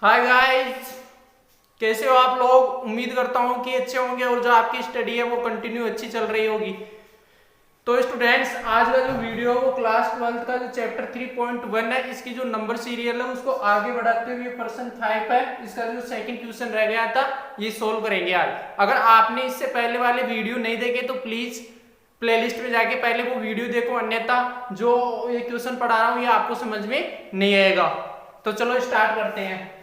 Hi guys, कैसे हो आप लोग। उम्मीद करता हूँ कि अच्छे होंगे और जो आपकी स्टडी है वो कंटिन्यू अच्छी चल रही होगी। तो स्टूडेंट्स, आज का जो वीडियो है वो क्लास 12 का जो चैप्टर 3.1 है, इसकी जो नंबर सीरियल है उसको आगे बढ़ाते हुए पर्सन 5 है, इसका जो सेकंड क्वेश्चन रह गया था ये सोल्व करेंगे आज। अगर आपने इससे पहले वाले वीडियो नहीं देखे तो प्लीज प्लेलिस्ट में जाके पहले वो वीडियो देखो, अन्यथा जो ये क्वेश्चन पढ़ा रहा हूँ ये आपको समझ में नहीं आएगा। तो चलो स्टार्ट करते हैं।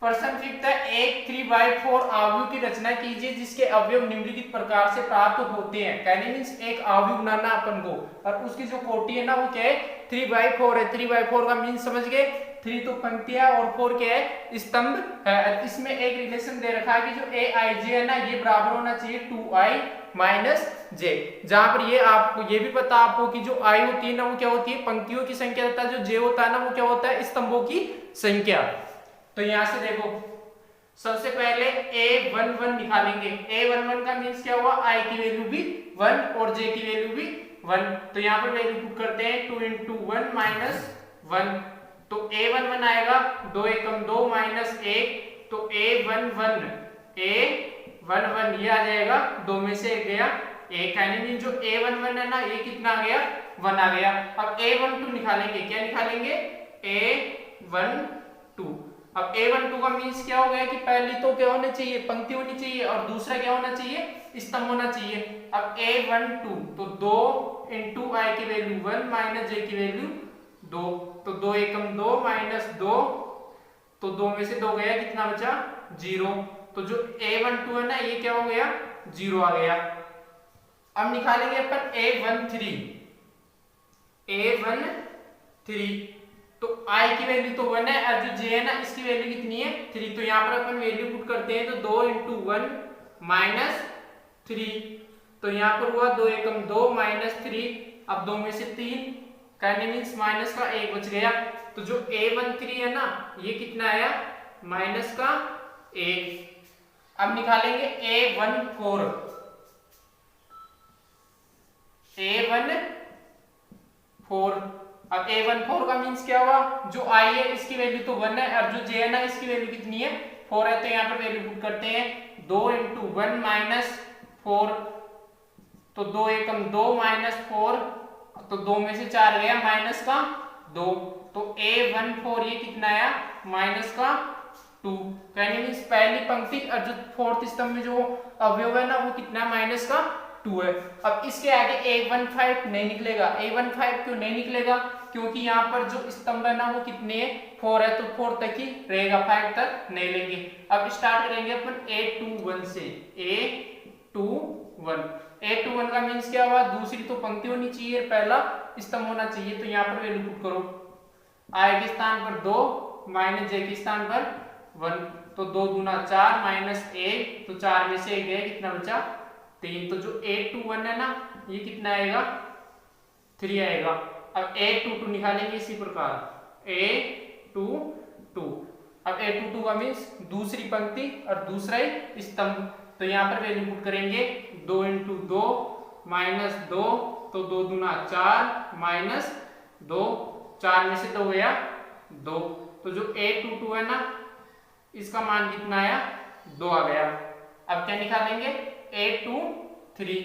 प्रश्न फिफ्थ है, एक 3/4 अवयव की रचना कीजिए जिसके अवयव निम्नलिखित प्रकार से प्राप्त होते हैं। कहने मींस एक अवयव बनाना अपन को, और उसकी जो कोटि है ना वो क्या है, 3/4 है। 3/4 का मीन समझ गए, 3 तो पंक्तियां और 4 क्या है, स्तंभ है। इसमें एक रिलेशन दे रखा है कि जो aij है ना ये बराबर होना चाहिए 2i - j, जहां पर ये आपको ये भी पता आपको कि जो i होती है ना वो क्या होती है, पंक्तियों की संख्या, तथा जो j होता है ना वो क्या होता है, स्तंभों की संख्या। तो यहां से देखो, सबसे पहले a11 निकालेंगे। a11 का मींस क्या हुआ, i की वैल्यू भी 1 और j की वैल्यू भी 1। तो यहां पर वैल्यू पुट करते हैं 2 × 1 - 1। तो a11 आएगा 2 एकम 2 - 1, तो a11 ये आ जाएगा 2 में से 1 गया 1, यानी जो a11 है ना ये कितना आ गया, 1 आ गया। अब a12 निकालेंगे, क्या निकालेंगे, a12। अब a12 का मींस क्या हो गया कि पहली तो क्या होनी चाहिए, पंक्ति होनी चाहिए, और दूसरा क्या होना चाहिए, स्तंभ होना चाहिए। अब a12 तो 2 × i की वैल्यू 1 - j की वैल्यू 2, तो 2 एकम 2 - 2, तो 2 में से 2 गया, कितना बचा, 0। तो जो a12 है ना ये क्या हो गया, 0 आ गया। अब निकालेंगे अपन a13। तो i की वैल्यू तो 1 है, और जो j है ना इसकी वैल्यू कितनी है, 3। तो यहाँ पर अपन वैल्यू पुट करते हैं, तो 2 × 1 - 3, तो यहाँ पर हुआ 2 एकम 2 - 3। अब 2 में से 3 करने मींस माइनस का 1 बच गया। तो जो a13 है ना ये कितना आया, माइनस का 1। अब निकालेंगे a14। अब a14 का मींस क्या हुआ, जो i है इसकी वैल्यू तो 1 है, और जो j है ना इसकी वैल्यू कितनी है, 4 है। तो यहाँ पर वैल्यू पुट करते हैं, 2 × 1 - 4, तो 2 एकम 2 - 4, तो 2 में से 4 गया, माइनस का 2। तो a14 ये कितना आया, माइनस का 2। यानी मींस पहली पंक्ति और जो फोर्थ स्तंभ में जो अवयव है ना वो कितना, माइनस का 2 है। अब इसके आगे a15 नहीं निकलेगा। a15 क्यों नहीं निकलेगा, क्योंकि यहाँ पर जो स्तंभ है ना वो कितने है, 4 है, तो 4 तक ही रहेगा, 5 तक नहीं लेंगे। अब स्टार्ट करेंगे अपन a21 से। a21 का मीन्स क्या हुआ, दूसरी तो पंक्ति होनी चाहिए, पहला स्तंभ होना चाहिए। तो यहाँ पर वैल्यू पुट करो, i के स्थान पर 2 - j के स्थान पर 1, तो 2 दूना 4 - 1, तो 4 में से 1 गया, कितना बचा, 3। तो जो a21 है ना ये कितना आएगा, 3 आएगा। अब a22 निकालेंगे इसी प्रकार, a22। अब a22 का मीन्स दूसरी पंक्ति और दूसरा ही स्तंभ। तो यहाँ पर वैल्यू पुट करेंगे, 2 × 2 - 2, तो 2 दूना 4 - 2, 4 में से 2 गया 2। तो जो a22 है ना इसका मान कितना आया, 2 आ गया। अब क्या निकालेंगे, a23।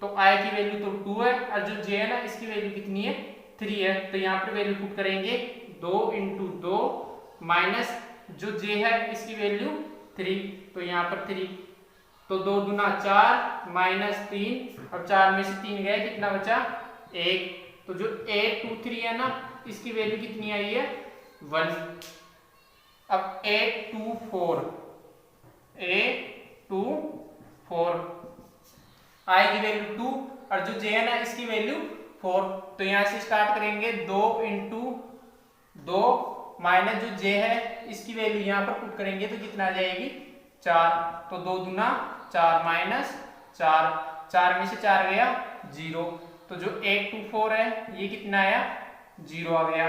तो i की वैल्यू तो 2 है, और जो j है ना इसकी वैल्यू कितनी है, 3 है। तो यहाँ पर वैल्यू पुट करेंगे, 2 × 2 माइनस जो j है इसकी वैल्यू 3, तो यहाँ पर 3, तो 2 दूना 4 - 3, और 4 में से 3 गया, कितना बचा, 1। तो जो a23 है ना इसकी वैल्यू कितनी आई है, 1। अब a24 i की वैल्यू 2, और जो j है ना इसकी वैल्यू 4। तो यहां से स्टार्ट करेंगे, 2 × 2 माइनस जो j है इसकी वैल्यू यहां पर पुट करेंगे, तो कितना आ जाएगी, 4। तो 2 दूना 4 - 4, 4 में से 4 गया 0। तो जो 824 है ये कितना आया, 0 आ गया।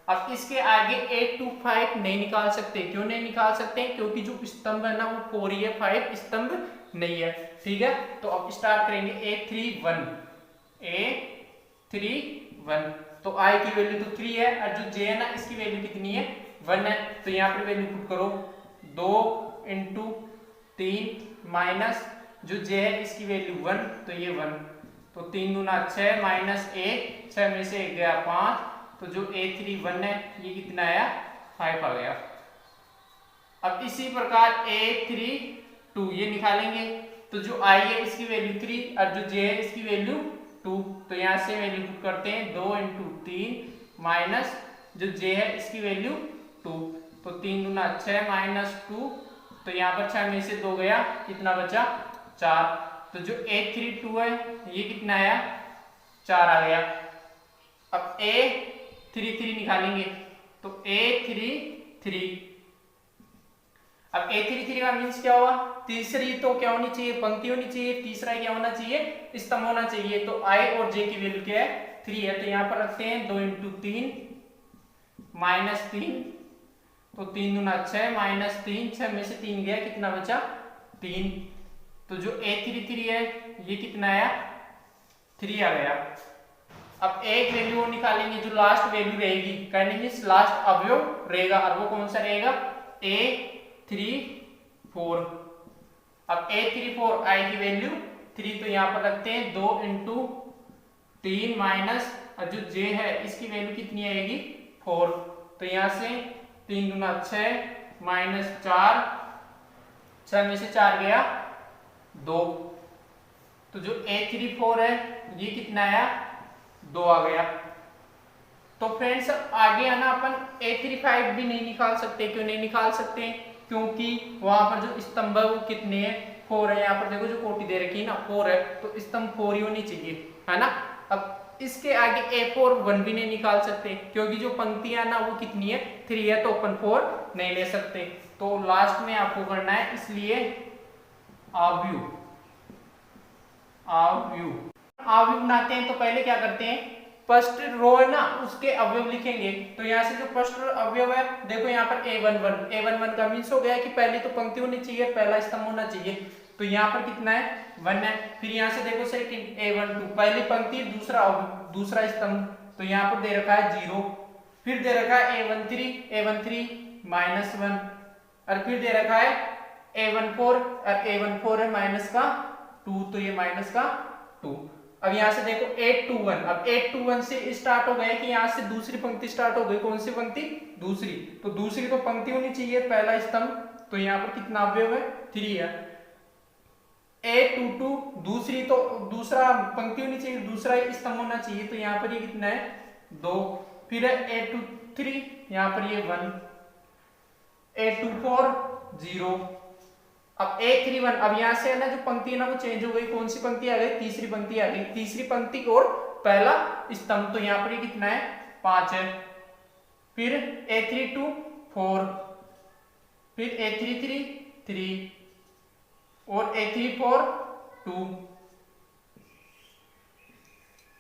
अब इसके आगे 825 नहीं निकाल सकते। क्यों नहीं निकाल सकते, क्योंकि जो स्तंभ है ना वो 4 ही है, 5 स्तंभ नहीं है। ठीक है, तो अब स्टार्ट करेंगे a31। तो i की वैल्यू तो 3 है और जो j है ना इसकी वैल्यू कितनी है 1 है। तो यहाँ पर वैल्यू पुट करो 2 इंटू 3 माइनस जो j है इसकी वैल्यू 1 तो ये 1 तो 3 दूना 6 माइनस 1 6 में से 1 गया 5 तो जो a3 1 है ये कितना आया 5 आ गया। अब इसी प्रकार a3 2 ये निकालेंगे तो जो i है इसकी वैल्यू 3 और जो j है इसकी वैल्यू 2 तो यहाँ से वैल्यू पुट करते हैं 2 इंटू 3 माइनस जो j है इसकी वैल्यू 2 तो 3 दूना 6 माइनस 2 तो यहाँ पर 6 में से 2 गया कितना बचा 4 तो जो a3 2 है ये कितना आया 4 आ गया। अब a3 3 निकालेंगे तो a3 3 अब a3 3 का मीन्स क्या हुआ तीसरी तो क्या होनी चाहिए पंक्ति होनी चाहिए तीसरा क्या होना चाहिए स्तंभ होना चाहिए तो i और j की वैल्यू क्या है 3 है तो यहाँ पर रखते हैं 2 इंटू 3 माइनस 3 तो 3 दूना 6 माइनस 3 6 में से 3 गया कितना बचा 3 तो जो a3 3 है ये कितना आया 3 आ गया। अब एक वैल्यू निकालेंगे जो लास्ट वैल्यू रहेगी कहने मीन्स लास्ट अवयव रहेगा और वो कौन सा रहेगा a3 4 अब a3 4 i की वैल्यू 3 तो यहाँ पर रखते हैं 2 इंटू 3 माइनस और जो j है इसकी वैल्यू कितनी आएगी 4 तो यहाँ से 3 दूना 6 माइनस 4 6 में से 4 गया 2 तो जो a3 4 है ये कितना आया 2 आ गया। तो फ्रेंड्स आगे आना अपन a3 5 भी नहीं निकाल सकते क्यों नहीं निकाल सकते क्योंकि वहां पर जो स्तंभ है वो कितने हैं 4 है। यहाँ पर देखो जो कोटि दे रखी है ना 4 है तो स्तंभ 4 ही होनी चाहिए है ना। अब इसके आगे a4 1 भी नहीं निकाल सकते क्योंकि जो पंक्तियां ना वो कितनी है 3 है तो अपन 4 नहीं ले सकते। तो लास्ट में आपको करना है इसलिए अवयव बनाते हैं तो पहले क्या करते हैं फर्स्ट रो है ना उसके अवयव लिखेंगे तो यहाँ से जो फर्स्ट अवयव है देखो यहाँ पर a11 का मीन्स हो गया कि पहली तो पंक्ति होनी चाहिए पहला स्तंभ होना चाहिए तो यहाँ पर कितना है 1 है। फिर यहाँ से देखो सेकंड a12 पहली पंक्ति दूसरा स्तंभ तो यहाँ पर दे रखा है 0 फिर दे रखा है a13 माइनस 1 और फिर दे रखा है a14 और a14 है माइनस का 2 तो ये माइनस का 2। अब यहाँ से देखो 821 अब 821 से स्टार्ट हो गया कि यहाँ से दूसरी पंक्ति स्टार्ट हो गई कौन सी पंक्ति दूसरी तो दूसरी तो पंक्ति होनी चाहिए पहला स्तंभ तो यहाँ पर कितना अवयव है 3 है। 822 दूसरी तो दूसरा पंक्ति होनी चाहिए दूसरा स्तंभ होना चाहिए तो यहाँ पर ये कितना है 2 फिर है 823 यहाँ पर ये 1 824 0 अब a31 अब यहाँ से है ना जो पंक्ति है ना वो चेंज हो गई कौन सी पंक्ति आ गई तीसरी पंक्ति आ गई तीसरी पंक्ति और पहला स्तंभ तो यहाँ पर ये कितना है 5 है। फिर a32 4 फिर a33 3 और a34 2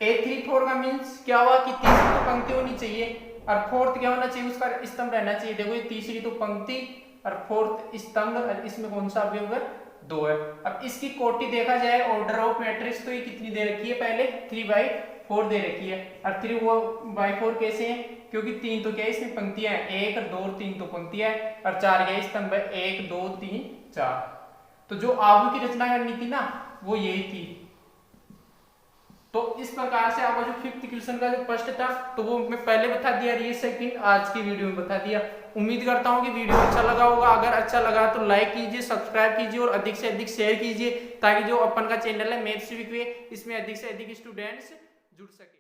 a34 का मीन्स क्या हुआ कि तीसरी तो पंक्ति होनी चाहिए और फोर्थ क्या होना चाहिए उसका स्तंभ रहना चाहिए। देखो ये तीसरी तो पंक्ति और फोर्थ स्तंभ और इसमें कौन सा अवयव है 2 है। अब इसकी कोटि देखा जाए ऑर्डर ऑफ मैट्रिक्स तो ये कितनी दे रखी है पहले 3/4 दे रखी है और 3/4 कैसे है क्योंकि 3 तो क्या है इसमें पंक्तियां हैं 1 2 3 तो पंक्तियां है और 4 क्या स्तंभ है 1 2 3 4 तो जो आव्यूह की रचना करनी थी ना वो यही थी। तो इस प्रकार से आपका जो 5th क्वेश्चन का जो प्रश्न था तो वो मैं पहले बता दिया ये सेकंड आज की वीडियो में बता दिया। उम्मीद करता हूँ कि वीडियो अच्छा लगा होगा। अगर अच्छा लगा तो लाइक कीजिए सब्सक्राइब कीजिए और अधिक से अधिक शेयर कीजिए ताकि जो अपन का चैनल है मैथ्स वीक वे इसमें अधिक से अधिक स्टूडेंट्स जुड़ सके।